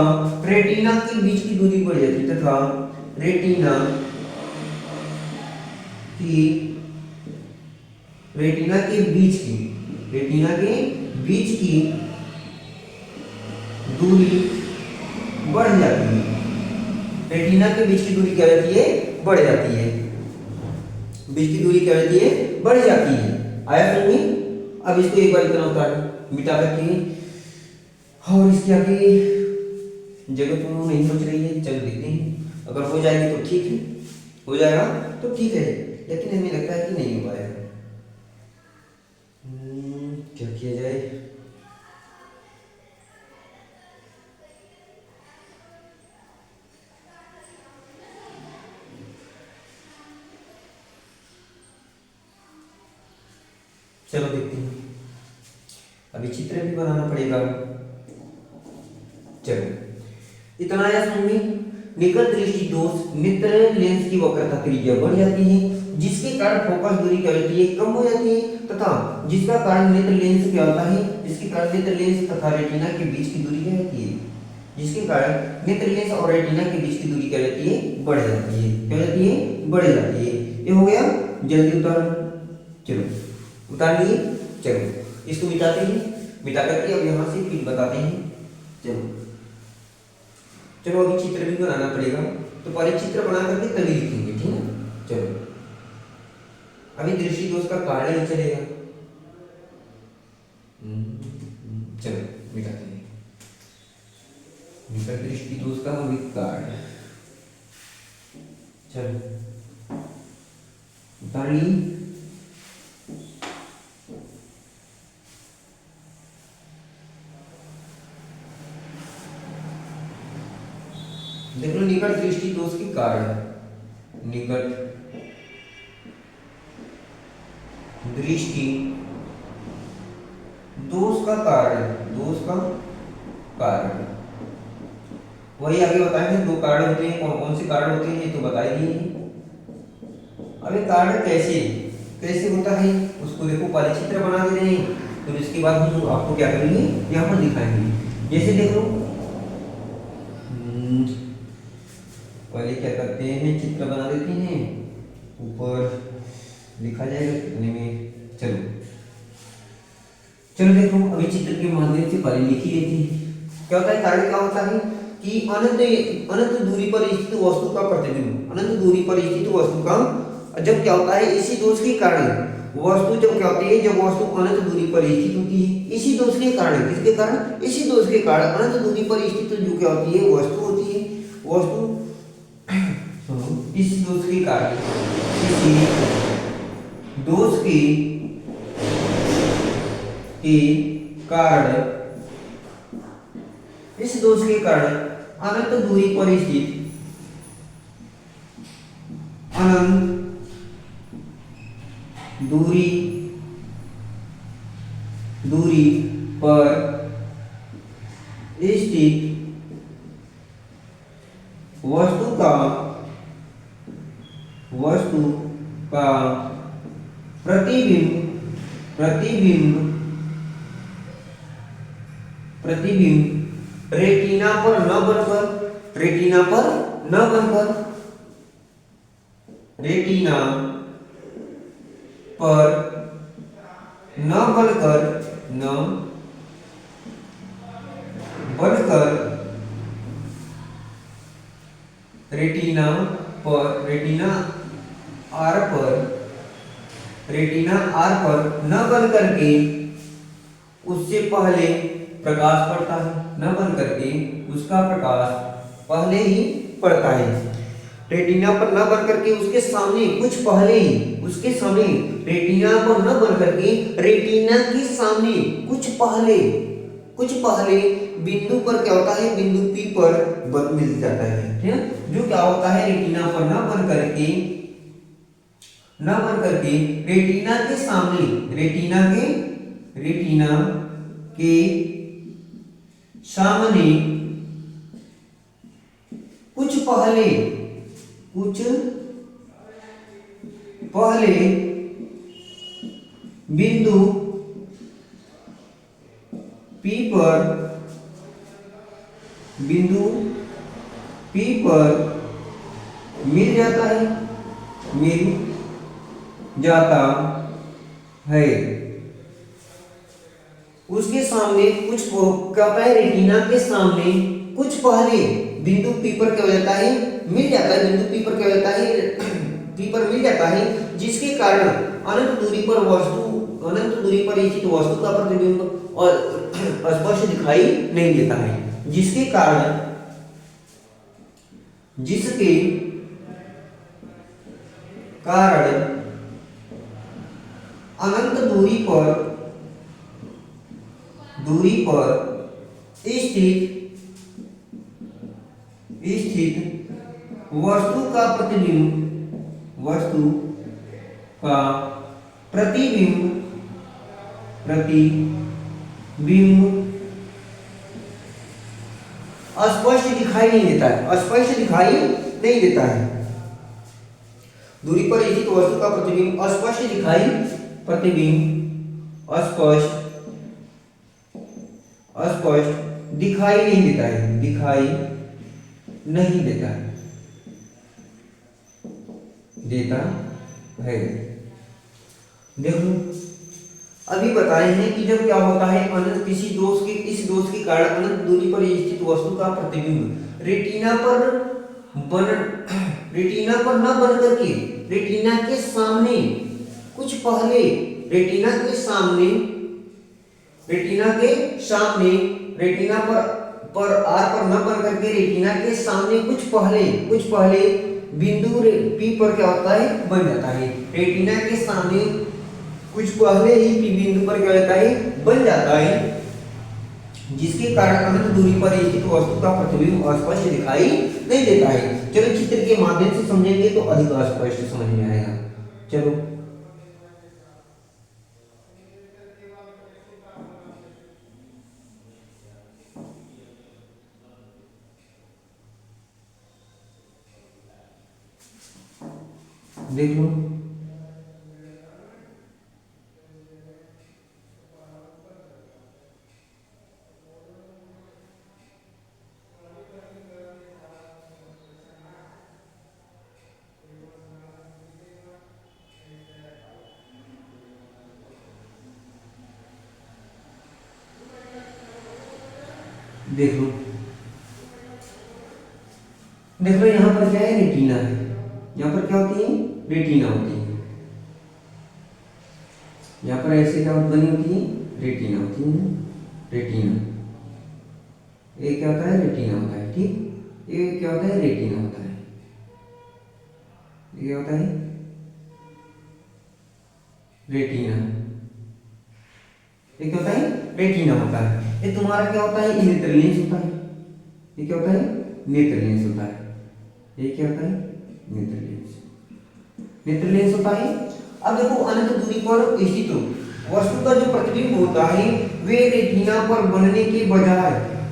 रेटिना के बीच की दूरी बढ़ जाती है, तथा रेटिना की रेटिना के बीच की दूरी बढ़ जाती है। रेटिना के बीच की दूरी क्या रहती है? बढ़ जाती है। बीच की दूरी क्या रहती है? बढ़ जाती है। आया समझ में? अब इसको एक बार इतना उतार मिटा करके, और इसके आगे जगह तो नहीं बच रही है, चलो देखते हैं। अगर हो जाएगी तो ठीक है, हो जाएगा तो ठीक है, लेकिन हमें लगता है कि नहीं हो पाएगा। क्या किया जाए? चलो देखते हैं, अभी चित्र भी बनाना पड़ेगा। चलो इतना आया समझ में? निकट दृष्टि दोष नेत्र लेंस की वक्रता त्रिज्या बढ़ जाती है, जिसके कारण फोकस दूरी क्या होती है? कम हो जाती है, तथा जिसका कारण नेत्र लेंस क्या होता है? जिसके कारण नेत्र लेंस तथा रेटिना के बीच की दूरी क्या होती है? जिसके कारण नेत्र लेंस और रेटिना के बीच की दूरी क्या रहती है? बढ़ जाती है। क्या रहती है? बढ़ जाती है। ये हो गया, जल्दी उतार, चलो उतार लिए। चलो इसको मिटाते हैं, मिटा करके अब यहाँ से फिर बताते हैं। चलो चलो अभी चित्र भी बनाना पड़ेगा, तो पहले चित्र बना करके तभी लिखेंगे, ठीक है? चलो अभी दृष्टि दोष का कारण ही चलेगा। चलो मिटाते हैं, निकट दृष्टि दोष का कारण। चलो उतार ली। देख लो निकट दृष्टि दोष के कारण, निकट दृष्टि दोष का कारण, वही आगे बताएंगे। दो कारण होते हैं, कौन कौन से कारण होते हैं ये तो बता ही दिए। अबे कारण कैसे कैसे होता है उसको देखो, पहले चित्र बना दे रहे हैं, तो इसके बाद हम आपको क्या करेंगे यहाँ पर दिखाएंगे। जैसे देखो पहले क्या करते हैं, चित्र बना देते हैं, ऊपर लिखा जाएगा कितने में। चलो चलो देखो अभी चित्र के माध्यम से पहले लिख ही लेते हैं। क्या होता है? कारण क्या होता है कि अनंत दूरी पर स्थित वस्तु का प्रतिबिंब, अनंत दूरी पर स्थित वस्तु का, जब क्या होता है इसी दोष के कारण वस्तु जब क्या होती है, जब वस्तु अनंत दूरी पर स्थित होती है, इसी दोष के कारण, किसके कारण? इसी दोष के कारण अनंत दूरी पर स्थित जो क्या होती है वस्तु होती है, वस्तु इस दोष के कारण, इसी दोष के कारण, इस दोष के कारण अनंत दूरी पर स्थित, अनंत दूरी पर स्थित वस्तु का प्रतिबिंब रेटिना पर न बनकर, रेटिना पर न बनकर, रेटिना पर न बनकर, रेटिना पर, रेटिना आर पर न बन करके उससे पहले प्रकाश पड़ता है, न बन करके उसका प्रकाश पहले ही पड़ता है। रेटिना पर न बन करके उसके सामने कुछ पहले ही, उसके सामने रेटिना पर न बन करके रेटिना के सामने कुछ पहले बिंदु पर क्या होता है, बिंदु P पर मिल जाता है, ठीक है? जो क्या होता है रेटिना पर न बन करके रेटिना के सामने, रेटिना के सामने कुछ पहले बिंदु P पर बिंदु P पर मिल जाता है, मिल जाता है। उसके सामने कुछ क्या होता है, रेटिना के सामने कुछ पहले बिंदु P पर क्या हो जाता है, मिल जाता है, बिंदु P पर क्या हो जाता है, P पर मिल जाता है, जिसके कारण अनंत दूरी पर स्थित वस्तु का प्रतिबिंब और स्पष्ट दिखाई नहीं देता है। जिसके कारण अनंत दूरी पर स्थित वस्तु का प्रतिबिंब स्पष्ट दिखाई नहीं देता है, दूरी पर स्थित वस्तु का प्रतिबिंब स्पष्ट दिखाई नहीं देता है। देखो अभी बताए हैं कि जब क्या होता है, अनंत इस दोष के कारण अनंत दूरी पर स्थित वस्तु का प्रतिबिंब रेटिना पर न बन करके रेटिना के सामने कुछ पहले रेटिना पर आर पर न बन करके रेटिना के सामने कुछ पहले बिंदु P पर क्या होता है, बन जाता है। रेटिना के सामने कुछ पहले ही P बिंदु पर क्या होता है, बन जाता है, जिसके कारण अनंत दूरी पर स्थित वस्तु का प्रतिबिंब अस्पष्ट दिखाई नहीं देता है। चलो चित्र के माध्यम से समझेंगे तो अधिक स्पष्ट समझ में आएगा। चलो देख लो, देख लो यहाँ पर क्या है, रेटिना है। यहाँ पर क्या होती है, रेटिना होती है। यहाँ पर ऐसे क्या बनी होती है, रेटिना होती है। रेटिना ये क्या होता है, रेटिना होता है। ठीक, ये क्या होता है, रेटिना होता है। ये क्या होता है, रेटिना। ये क्या होता है, रेटिना होता है। ये तुम्हारा क्या होता है, नेत्र लेंस होता है। ये क्या होता है, नेत्र लेंस होता है। ये क्या होता है, नेत्र लेंस होता है। अब देखो अनंत दूरी पर स्थित वस्तु का जो प्रतिबिंब होता है वे रेटिना पर बनने के बजाय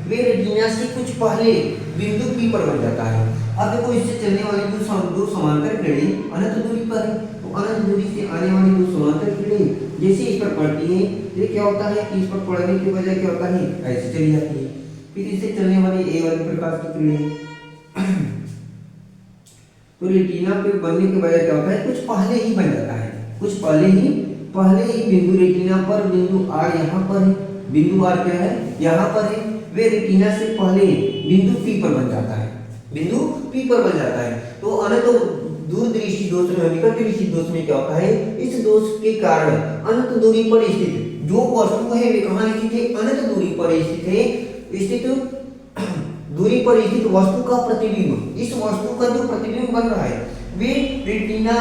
वे रेटिना से कुछ पहले बिंदु P पर बन जाता है। अब देखो इससे चलने वाली दो समांतर किरणें अनंत दूरी पर है, तो अनंत दूरी से आने वाली दो समांतर किरणें जैसे इस पर पड़ती है, ये क्या होता है कि इस पर पड़ने के बजाय क्या होता है, ऐसे चली जाती है। फिर इससे चलने वाली ए वाली प्रकाश की किरणें तो रेटिना पे बनने के बजाय क्या होता है, कुछ पहले ही बन जाता है, कुछ पहले ही बिंदु रेटिना पर बिंदु आर यहाँ पर है, बिंदु आर क्या है, यहाँ पर है, वे रेटिना से पहले बिंदु P पर बन जाता है, बिंदु P पर बन जाता है। तो अनंत दूर दृष्टि दोष में, निकट दृष्टि दोष में क्या होता है, इस दोष के कारण अनंत दूरी पर स्थित जो वस्तु है वे कहाँ स्थित है, अनंत दूरी पर स्थित है, दूरी पर स्थित वस्तु का प्रतिबिंब, इस वस्तु का जो प्रतिबिंब बन रहा है वे रेटिना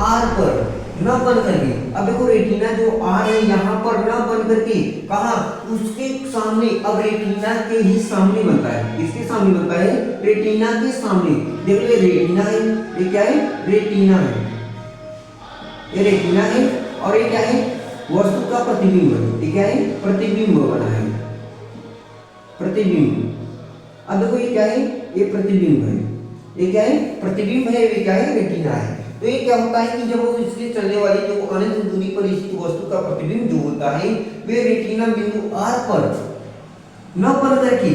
आर पर न बन करके, अब देखो रेटिना जो आर है यहाँ पर न बन करके कहाँ, उसके सामने, अब रेटिना के ही सामने बनता है। किसके सामने बनता है, रेटिना के सामने। देखो ये रेटिना है, ये क्या है, रेटिना है, ये रेटिना है और ये क्या है, वस्तु का प्रतिबिंब। ये क्या है, प्रतिबिंब बना है, प्रतिबिंब। अब देखो ये क्या है, ये प्रतिबिंब है, ये क्या है, प्रतिबिंब है, ये क्या है, रेटिना है। तो ये क्या होता है कि जब वो इसके चलने वाली जो अनंत दूरी पर स्थित वस्तु का प्रतिबिंब जो होता है वे रेटिना बिंदु आर पर न बन करके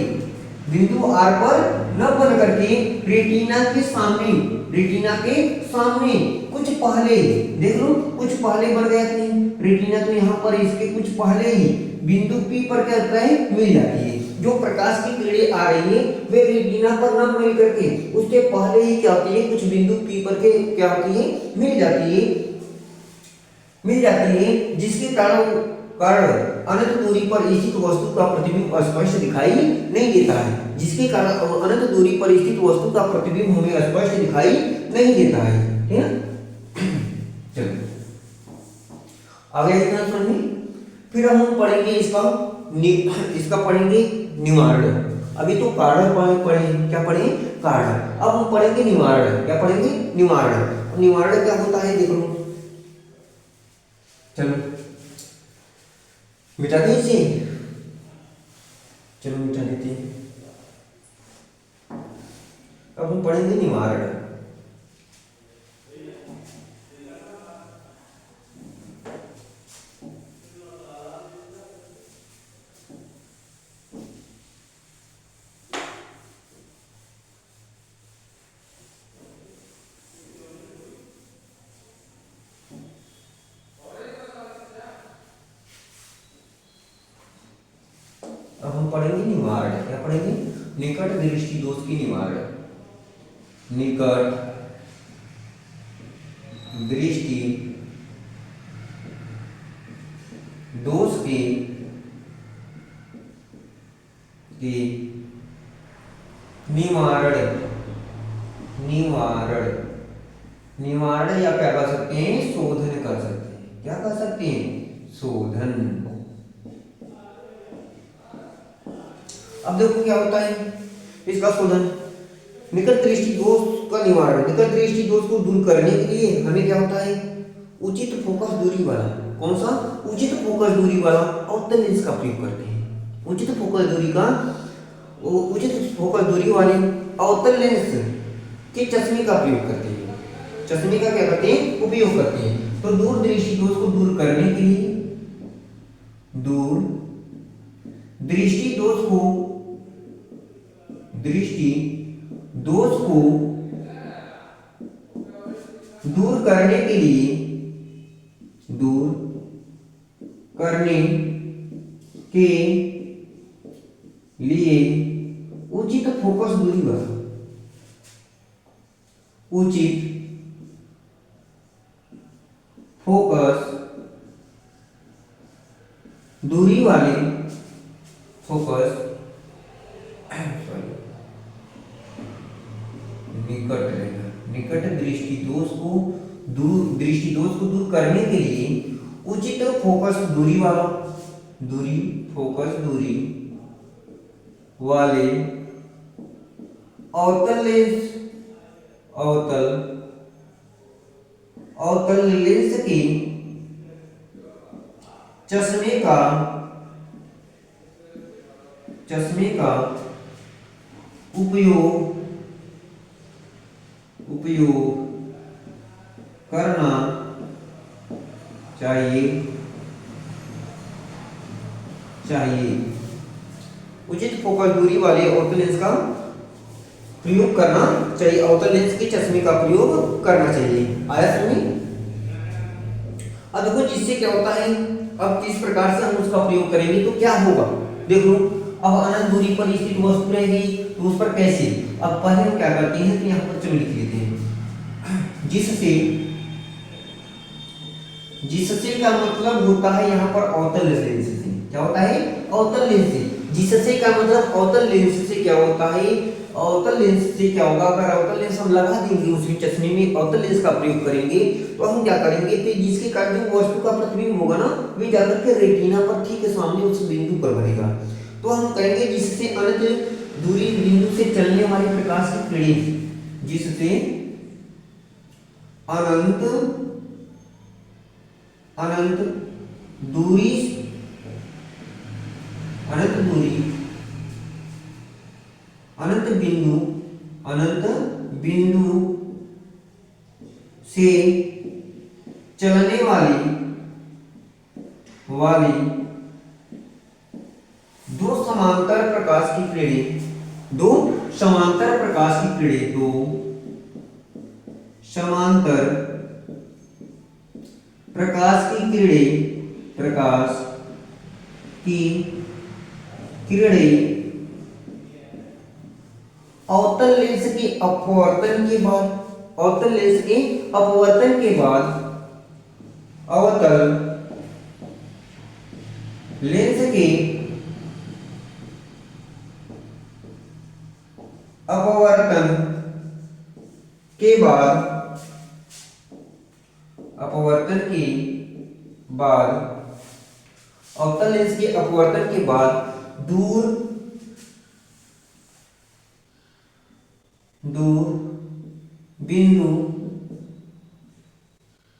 बिंदु आर पर न बन करके रेटिना के सामने, रेटिना के सामने कुछ पहले, देख लो कुछ पहले बन गया कि नहीं, रेटिना तो यहाँ पर इसके कुछ पहले ही बिंदु पी पर क्या होता है, मिल जाती है। जो प्रकाश की किरणें आ रही है वे रेटिना पर न मिल करके उसके पहले ही क्या होती है, कुछ बिंदु पी पर के क्या होती है, मिल जाती है, मिल जाती है, जिसके कारण अनंत दूरी पर स्थित वस्तु का प्रतिबिंब स्पष्ट दिखाई नहीं देता है, जिसके कारण अनंत दूरी पर स्थित वस्तु का प्रतिबिंब हमें स्पष्ट दिखाई नहीं देता है, ठीक है। चलो आगे इतना समझिए। फिर हम पढ़ेंगे इसका पढ़ेंगे निवारण। अभी तो कारण पढ़े, क्या पढ़े, कारण। अब हम पढ़ेंगे निवारण। क्या पढ़ेंगे, निवारण। निवारण क्या होता है देख लो, चलो मिटा दीजिए, चलो मिटा देते हैं। अब हम पढ़ेंगे निवारण। अब हम पढ़ेंगे निवारण। क्या पढ़ेंगे, निकट दृष्टि दोष की निवारण। निकट दृष्टि दोष के निवारण, निवारण, निवारण या क्या कर सकते हैं, शोधन कर सकते हैं। क्या कर सकते हैं, शोधन। अब देखो क्या होता है इसका शोधन। निकट दृष्टि दोष का निवारण, निकट दृष्टि दोष को दूर करने के लिए हमें क्या होता है, उचित फोकस दूरी वाला, कौन सा, उचित फोकस दूरी वाला अवतल लेंस का प्रयोग करते हैं। उचित फोकस दूरी का, उचित फोकस दूरी वाले अवतल लेंस के चश्मे का प्रयोग करते हैं। चश्मे का क्या करते हैं, उपयोग करते हैं। तो दूर दृष्टि दोष को दूर करने के लिए, दूर दृष्टि दोष को, दृष्टि दोष को दूर करने के लिए, दूर करने के लिए उचित फोकस दूरी वाला, उचित फोकस दूरी वाले, फोकस निकट रहेगा, निकट दृष्टि दोष को दूर, दृष्टि दोष को दूर करने के लिए उचित फोकस दूरी वाला, दूरी फोकस दूरी वाले अवतल लेंस, अवतल अवतल लेंस के चश्मे का, चश्मे का उपयोग, उपयोग करना चाहिए, चाहिए। उचित फोकस दूरी वाले अवतल लेंस का प्रयोग करना चाहिए, अवतल लेंस के चश्मे का प्रयोग करना चाहिए। आया समझ। अब देखो जिससे क्या होता है, अब किस प्रकार से हम उसका प्रयोग करेंगे तो क्या होगा, देखो अब अनंत दूरी पर स्थित वस्तु रहेगी तो उस पर कैसे। अब पहले हम क्या करते हैं, तो यहाँ पर चलो लिख लेते हैं, जिससे, जिससे का मतलब होता है यहाँ पर अवतल लेंस से। क्या होता है, अवतल लेंस से। जिससे का मतलब अवतल लेंस से क्या होता है, अवतल लेंस से क्या होगा, अगर अवतल लेंस हम लगा देंगे उसके चश्मे में, अवतल लेंस का प्रयोग करेंगे तो हम क्या करेंगे, तो जिसके कारण जो वस्तु का प्रतिबिंब होगा ना वे जाकर के रेटिना पर ठीक सामने उस बिंदु पर बनेगा। तो हम कहेंगे जिससे अनंत दूरी बिंदु से चलने वाले प्रकाश की किरणें, जिससे अनंत, अनंत दूरी, अनंत दूरी, अनंत बिंदु, अनंत बिंदु से चलने वाली, वाली दो समांतर प्रकाश की किरणें, दो समांतर प्रकाश की किरणें, दो समांतर प्रकाश की किरणें, प्रकाश की किरणें अवतल लेंस के अपवर्तन के बाद, अवतल लेंस के अपवर्तन के बाद, अवतल लेंस के अपवर्तन के बाद, अपवर्तन के बाद, अवतल लेंस के अपवर्तन के बाद दूर दूर बिंदु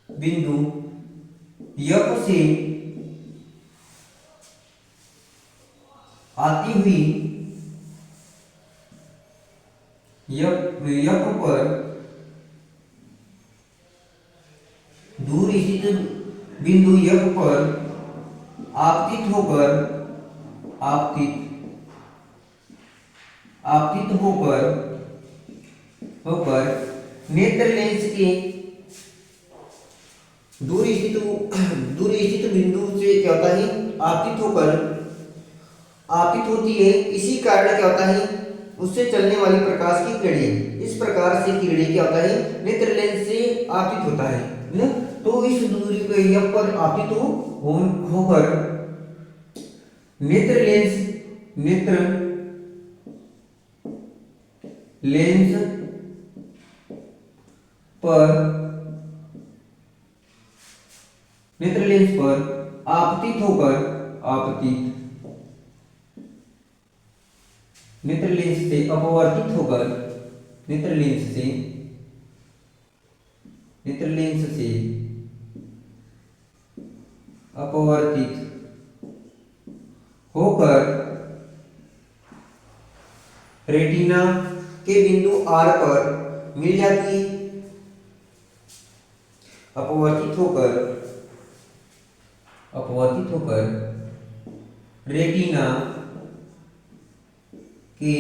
बिंदु F से आती हुई F पर दूर स्थित बिंदु F पर आपतित होकर, आपतित होकर नेत्र लेंस के दूर स्थित बिंदु से क्या होता है, आपतित होती है। इसी कारण क्या होता है, उससे चलने वाली प्रकाश की किरणें, इस प्रकार से किरणें क्या होता है, नेत्र लेंस से आपतित होता है ना? तो इस दूरी पे F पर आपतित होकर नेत्र लेंस पर आपतित होकर, नेत्र लेंस से अपवर्तित होकर, नेत्र लेंस से अपवर्तित होकर रेटिना के बिंदु R पर मिल जाती है। अपवर्तित होकर रेटिना के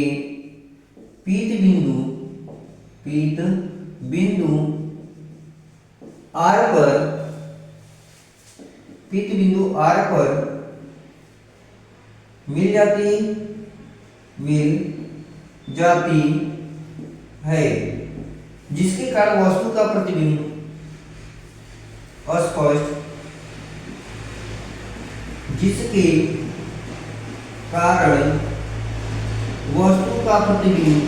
पीत बिंदु R पर, मिल जाती है, जिसके कारण वस्तु का प्रतिबिंब अस्पष्ट, जिसके कारण वस्तु का प्रतिबिंब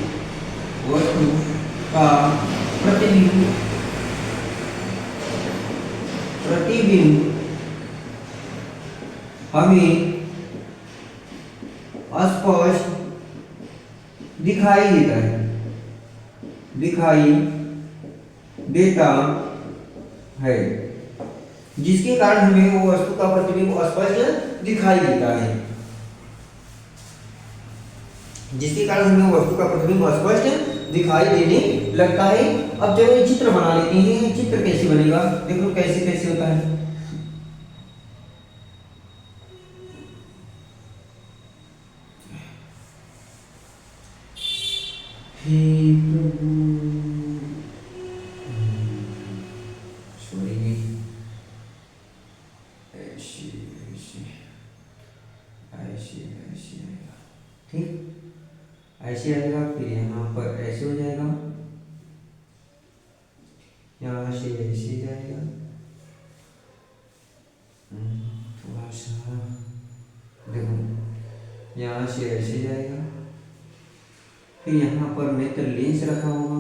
हमें अस्पष्ट दिखाई देता है, जिसके कारण हमें वो वस्तु का प्रतिबिंब अस्पष्ट दिखाई देता है, जिसके कारण हमें वस्तु का प्रतिबिंब अस्पष्ट दिखाई देने लगता है। अब जब ये चित्र बना लेते हैं, चित्र कैसे बनेगा देखो, कैसे होता है। ऐसे आएगा, फिर यहाँ पर ऐसे हो जाएगा, यहाँ से ऐसे जाएगा, थोड़ा सा देखो, यहाँ से ऐसे जाएगा, फिर यहाँ पर नेत्र लेंस रखा होगा,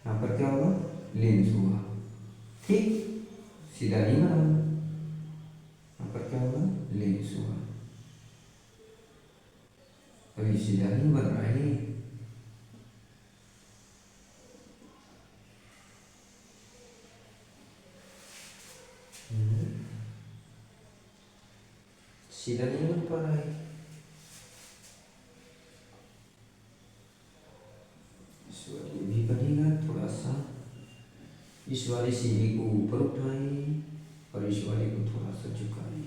यहाँ पर क्या होगा, लेंस होगा, ठीक, सीधा नहीं बना, यहाँ पर क्या होगा, लेंस होगा, अभी सीधा नहीं बन रहा है। सीधा नहीं बन पा रहा है। इस वाले भी बनेगा, थोड़ा सा इस वाले सीढ़ी को ऊपर उठाएं और इस वाले को थोड़ा सा झुकाएं।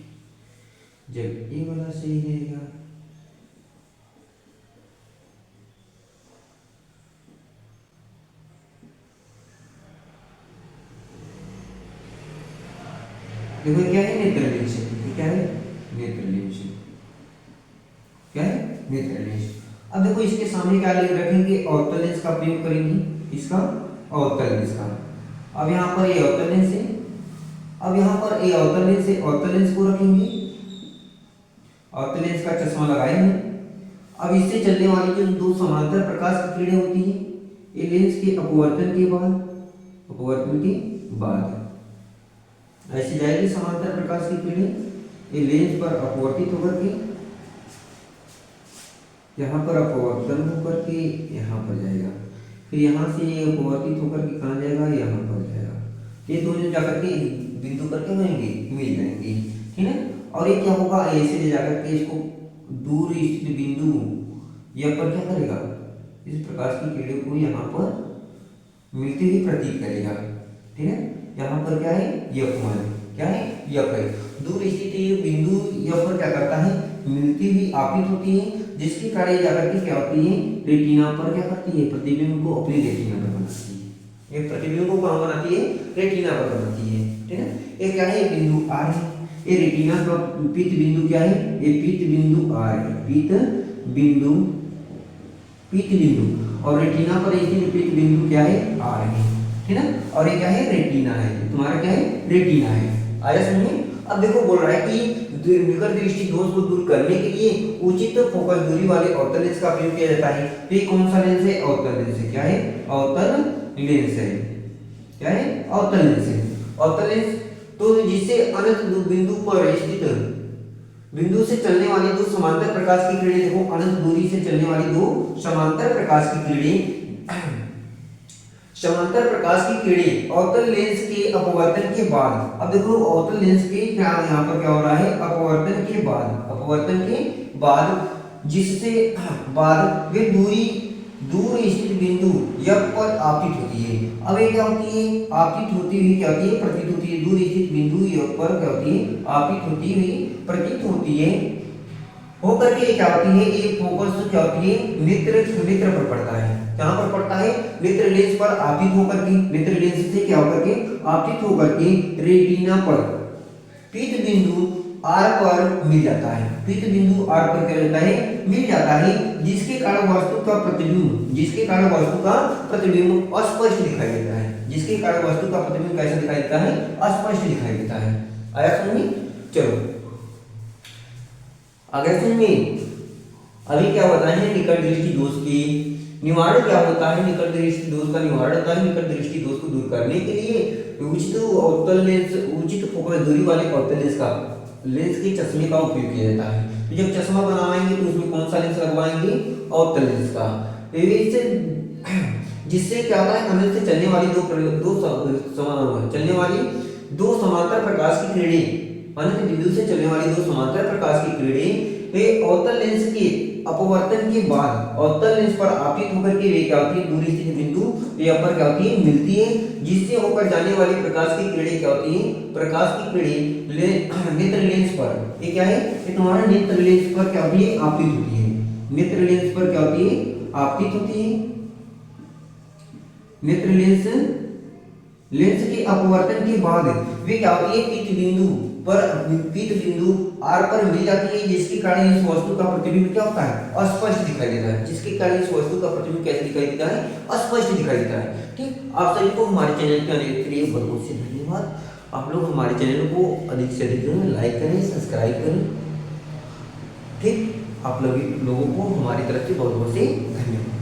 जब ये वाला सही रहेगा नेत्र लेंस। अब देखो इसके सामने क्या रखेंगे, अवतल लेंस का प्रयोग करेंगे, इसका अवतल लेंस का। अब यहाँ पर ये अवतल लेंस है, अब यहाँ पर ये अवतल लेंस है, अवतल लेंस को रखेंगे, अवतल लेंस का चश्मा लगाएंगे। अब इससे चलने वाली जो दो समांतर प्रकाश की किरणें होती है, ये लेंस के अपवर्तन के बाद, अपवर्तन के बाद ऐसे जाएगी समांतर प्रकाश की किरणें, ये लेंस पर अपवर्तित होकर के यहाँ पर अपवर्तन होकर के यहाँ पर जाएगा, फिर यहाँ से ये अपवर्तित होकर के कहाँ जाएगा, यहाँ पर जाएगा। ये दोनों जाकर के बिंदु करके होंगे, मिल जाएंगे, ठीक है। और ये क्या होगा, ऐसे ले जाकर के इसको दूर स्थित बिंदु यहाँ पर क्या करेगा, इस प्रकाश की किरणों को यहाँ पर मिलते ही प्रतीत करेगा, ठीक है। यहाँ पर क्या है, यफ मान, क्या है, यफ है। दूर स्थित ये बिंदु यहाँ पर क्या करता है, मिलती हुई आपतित होती है, जिसके कारण जाकर के क्या होती है, रेटिना पर क्या करती है, प्रतिबिंब को अपनी रेटिना पर बनाती है। ये प्रतिबिंब को कहाँ बनाती है, रेटिना पर बनाती है, ठीक है। ये क्या है, बिंदु आर है, ये रेटिना का पीत बिंदु क्या है, ये पीत बिंदु आर है, पीत बिंदु, पीत बिंदु, और रेटिना पर स्थित पीत बिंदु क्या है, आर है, ठीक है। और ये क्या है, रेटिना है, तुम्हारा क्या है, रेटिना है। आया समझे। अब देखो बोल रहा है कि निकट दृष्टि दोष को दूर करने के लिए उचित फोकस दूरी वाले अवतल लेंस का प्रयोग किया जाता है। तो ये कौन सा लेंस है, अवतल लेंस है, क्या है, अवतल लेंस है, क्या है, अवतल लेंस है। अवतल लेंस तो जिससे अनंत बिंदु पर स्थित बिंदु से चलने वाली दो समांतर प्रकाश की किरणें, देखो अनंत दूरी से चलने वाली दो समांतर प्रकाश की किरणें, समांतर प्रकाश की किरणें अवतल लेंस के अपवर्तन के बाद, अब देखो अवतल लेंस के क्या यहाँ पर क्या हो रहा है, अपवर्तन के बाद, अपवर्तन के बाद जिससे बाद वे दूर स्थित बिंदु यफ पर आपतित होती है। अब ये क्या होती है, आपतित होती हुई क्या होती है, प्रतीत होती है, दूर स्थित बिंदु यफ पर क्या होती है, आपतित होती हुई प्रतीत होती है, होकर के क्या होती है, ये फोकस क्या होती है, नेत्र पर पड़ता है। कहां पर पड़ता है, नेत्र लेंस पर आपतित होकर के, नेत्र लेंस से क्या होकर के आपतित होकर के रेटिना पर पीत बिंदु आर पर मिल जाता है, पीत बिंदु आर पर क्या रहता है, मिल जाता है, जिसके कारण वस्तु का प्रतिबिंब, जिसके कारण वस्तु का प्रतिबिंब अस्पष्ट दिखाई देता है, जिसके कारण वस्तु का प्रतिबिंब कैसा दिखाई देता है, अस्पष्ट दिखाई देता है। आया समझ में। चलो आगे सुनिए, अभी क्या बताएं निकट दृष्टि दोष की निवारण क्या होता है। निकट दृष्टि दोष का निवारण होता है, निकट दृष्टि दोष को दूर करने के लिए उचित अवतल लेंस, उचित फोकस दूरी वाले अवतल लेंस का, लेंस के चश्मे का उपयोग किया जाता है। तो जब चश्मा बनाएंगे तो उसमें कौन सा लेंस लगवाएंगे, अवतल लेंस का, जिससे क्या होता है, अनंत से चलने वाली दो समांतर प्रकाश की किरणें, अनंत बिंदु से चलने वाली दो समांतर प्रकाश की किरणें वे अवतल लेंस के अपवर्तन के बाद अवतल लेंस पर आपतित होकर के वे क्या होती है, दूर स्थित बिंदु यहाँ पर क्या होती है, मिलती है, जिससे होकर जाने वाली प्रकाश की किरणें क्या होती है, प्रकाश की किरणें नेत्र लेंस पर, ये क्या है, ये तुम्हारा नेत्र लेंस पर क्या होती है, आपतित होती है, नेत्र लेंस पर क्या होती है, आपतित होती है। नेत्र लेंस के अपवर्तन के बाद वे क्या होती है, पीत बिंदु पर, पीत बिंदु आर पर मिल जाती है, जिसके कारण इस वस्तु का प्रतिबिंब क्या होता है, अस्पष्ट दिखाई देता है, जिसके कारण इस वस्तु का प्रतिबिंब कैसे दिखाई देता है, अस्पष्ट दिखाई देता है। ठीक, आप सभी को हमारे चैनल पे आने के लिए बहुत बहुत से धन्यवाद। आप लोग हमारे चैनल को अधिक से अधिक लाइक करें, सब्सक्राइब करें। ठीक, आप लोगों को हमारी तरफ से बहुत बहुत से धन्यवाद।